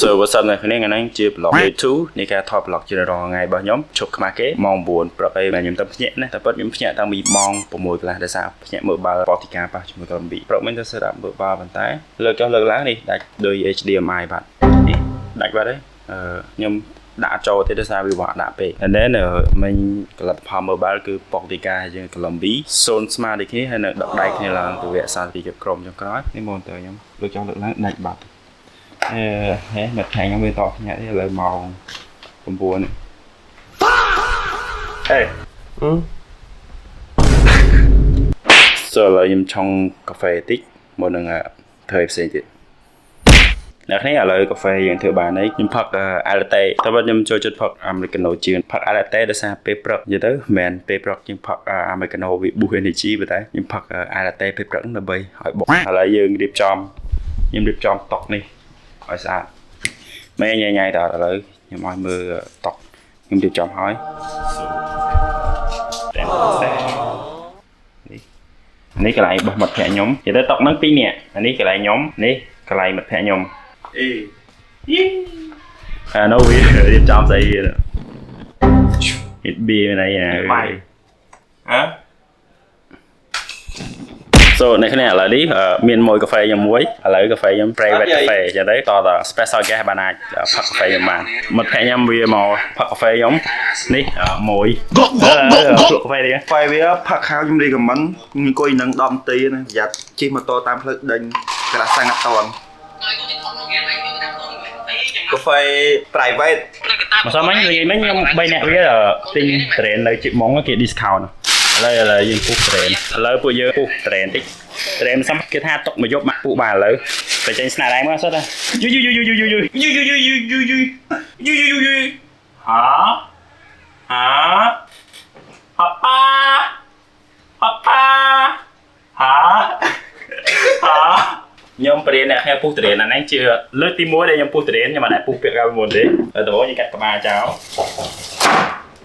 So បើសិនតែគ្នាថ្ងៃនេះជា blog day 2នៃការថត blog ជារាល់ថ្ងៃរបស់ខ្ញុំជប់ខ្មាស់គេម៉ោង 9 ព្រឹកអីខ្ញុំទៅភ្ញាក់ណាតែពិតខ្ញុំភ្ញាក់តាំងពីម៉ោង 6 កន្លះដោយសារភ្ញាក់មើលបាល់ប៉ូទីកាប៉ះជាមួយកូឡុំប៊ីព្រឹកមិញទៅ set up មើលបាល់ប៉ុន្តែលើកចុះលើកឡើងនេះដាច់ដោយ HDMI បាត់នេះដាច់បាត់ហើយខ្ញុំដាក់ចូលទេដោយសារវាវាក់ដាក់ពេក and then មិញកលិតផលមើលបាល់គឺប៉ូទីកាយើងកូឡុំប៊ី0ស្មើដូចគ្នាហើយនៅដកដៃគ្នាឡើងទៅវគ្គសាស្ត្រពីក្រុមចុងក្រោយនេះមកទៅខ្ញុំលើកចុះលើកឡើងដាច់បាត់ហេមកថ្ងៃខ្ញុំវាតបញ៉ាំនេះឥឡូវម៉ោង 9 នេះហេសូឥឡូវខ្ញុំឆុងកាហ្វេតិចមុននឹងធ្វើផ្សេងទៀតអ្នកនេះឥឡូវកាហ្វេយើងធ្វើបានហើយខ្ញុំផឹកអាឡាតេតែខ្ញុំចូលចិត្តផឹកអាមេរិកាណូជាងផឹកអាឡាតេដោយសារពេលព្រឹកនិយាយទៅមិនមែនពេលព្រឹកជាងផឹកអាមេរិកាណូវា boost energy ប៉ុន្តែខ្ញុំផឹកអាឡាតេពេលព្រឹកដើម្បីឲ្យបុកឥឡូវយើងរៀបចំតុកនេះឲ្យស្អាតមែនញ៉ៃតើឥឡូវខ្ញុំឲ្យមើលតុកខ្ញុំរៀបចំហើយនេះកន្លែងរបស់មិត្តភក្តិខ្ញុំនិយាយទៅតុកហ្នឹង2នាក់នេះកន្លែងខ្ញុំនេះកន្លែងមិត្តភក្តិខ្ញុំនោះវារៀបចំស្អីវាបៀណៃបាយSo នៅគ្នាឥឡូវនេះមានមួយកាហ្វេខ្ញុំមួយឥឡូវកាហ្វេខ្ញុំ private cafe អញ្ចឹងទៅតើ special guest បានអាចផឹកកាហ្វេខ្ញុំបានមិត្តភក្តិខ្ញុំវាមកផឹកកាហ្វេខ្ញុំនេះមួយកាហ្វេនេះកាហ្វេវាផឹកខាវខ្ញុំ recommend អង្គុយនឹង10នាទីណាប្រយ័ត្នជិះម៉ូតូតាមផ្លូវដេញក្រាស់សាំងអត់តន់កាហ្វេ private មកសមមិញនិយាយមិញខ្ញុំ3នាក់វាទិញ train នៅជិះម៉ងគេ discount ឥឡូវយើងពុះ train ឥឡូវពួកយើងពុះ train តិច train សំគេថាຕົកមកយកមកពុះបានឥឡូវតែចេញស្នាដៃមកសិតយូហាប៉ាខ្ញុំប្រៀនអ្នកគ្នាពុះ train អាហ្នឹងជាលើកទី1ដែលខ្ញុំពុះ train ខ្ញុំមិនដែរពុះពាក្យកាលពីមុនទេដល់ដំបូងយើងកាត់ក្បាលចោលអូ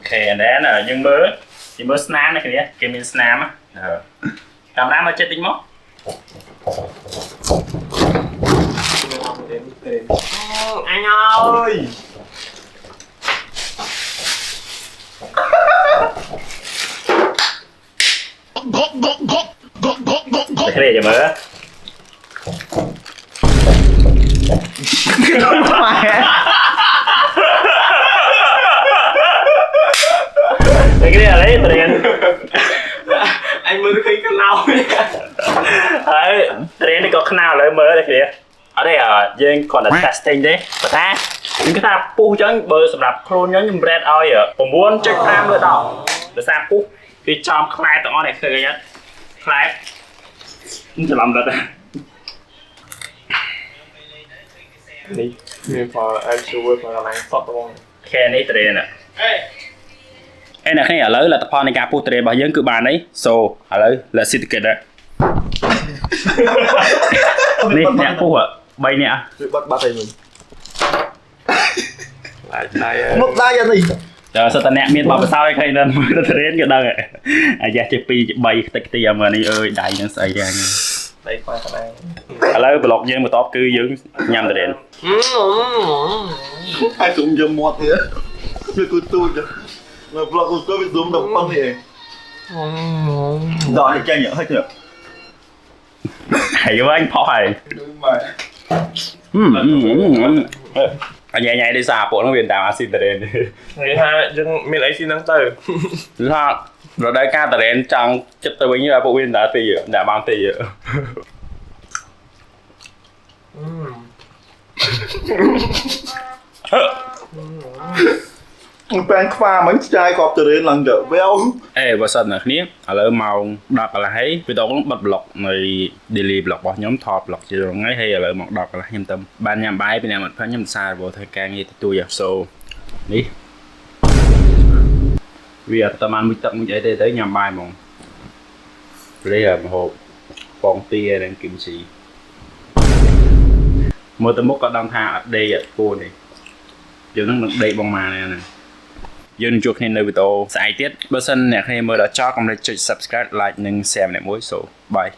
ខេ and then យើងមើលស្នាមនេះគ្នាគេមានស្នាមកាមេរ៉ាមកចិត្តតិចមកអញអើយតែគ្នាចាំមើលតែគ្នាឥឡូវត្រៀនអញមើលឃើញខ្នោហើយត្រៀននេះក៏ខ្នោឥឡូវមើលតែគ្នាអត់ទេយើងគ្រាន់តែ testing ទេប៉ុន្តែខ្ញុំគិតថាពុះអញ្ចឹងបើសម្រាប់ខ្លួនខ្ញុំ rate ឲ្យ 9.5 លើ 10ដោយសារពុះវាចំខ្លែទាំងអស់នេះឃើញអត់ខ្លែច្រឡំរត់នេះមានផលអញជួយផលកន្លែងសតហ្មងខែនេះត្រៀនអ្នកគ្នាឥឡូវលទ្ធផលនៃការពុះ train របស់យើងគឺបានហើយ so ឥឡូវ let's see together នេះអ្នកពុះ3នាក់វាបាត់ហើយវិញដៃមុខដៃអានេះតើសិតតអ្នកមានបបសោយឃើញដល់មើល train ក៏ដឹងអាយ៉ាចេះ2 3ខ្ទេចខ្ទីអាមើលនេះអើយដៃនឹងស្អីយ៉ាងដៃខ្វះក្បែរឥឡូវ blog យើងបន្តគឺយើងញ៉ាំ train ហើយទុំយកមាត់នេះវាគូទូចmà vlog của tôi bị zoom đồng băng thì đòi thì chanh nhở hết chưa hay quá anh phó hay anh nhảy đi xa bộ nó biển đảo acid terrain người ta dân miền ấy xin năng từ thứ hai rồi đây ca terrain chẳng chất từ bấy nhiêu là bộ viên đã tì đã bao tì Bạn khoa mấy chai cọp từ đến lần trở véo và sân ở khía ở lỡ màu đọc là thấy vì tôi cũng bật blog này daily blog bỏ nhóm thọp blog chỉ rồi ngay hay là một đọc là nhầm tâm ban nhầm bài bên này mình phải nhầm sai vô thời càng như tôi so đi vì tâm ăn mới tập mới chạy tới nhầm bài mà đây là một hộp con tia đang kim chỉ mưa tấm mốc có đăng thang ở đây ở cô này giờ nó được đây bông mà này dân chuột nên nơi video sai tiết bớt sân nè khi mơ đã cho comment subscribe like និង share អ្នកមួយ so bye